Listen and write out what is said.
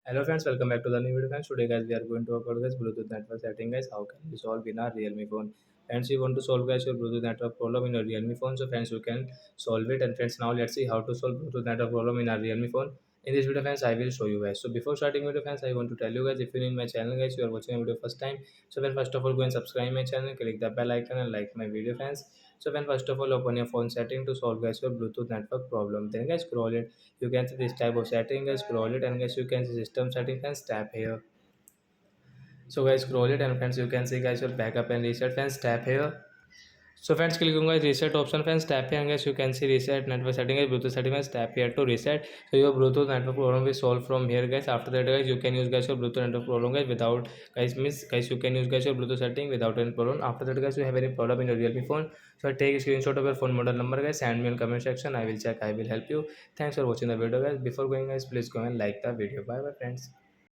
Hello friends, welcome back to the new video friends. Today guys we are going to about guys Bluetooth network setting guys. How can we solve in our Realme phone? Friends, you want to solve guys your Bluetooth network problem in your Realme phone. So friends, you can solve it. And friends, now let's see how to solve Bluetooth network problem in our Realme phone. In this video friends, I will show you guys. So before starting video friends, I want to tell you guys, if you're in my channel guys, you are watching a video first time. So then first of all go and subscribe my channel, click the bell icon and like my video friends. So when first of all open your phone setting to solve guys your Bluetooth network problem. Then guys scroll it, you can see this type of setting guys, scroll it, and guys you can see system settings and tap here. So guys scroll it, and friends you can see guys your backup and reset, friends tap here. So friends, click on guys reset option, friends tap here, and guys you can see reset network setting guys, Bluetooth setting guys, tap here to reset. So your Bluetooth network problem will solve from here guys. After that guys you can use guys your Bluetooth network problem guys without guys miss guys, you can use guys your Bluetooth setting without any problem. After that guys you have any problem in your Realme phone, so take a screenshot of your phone model number guys, send me in comment section, I will check, I will help you. Thanks for watching the video guys. Before going guys, please go and like the video. Bye bye friends.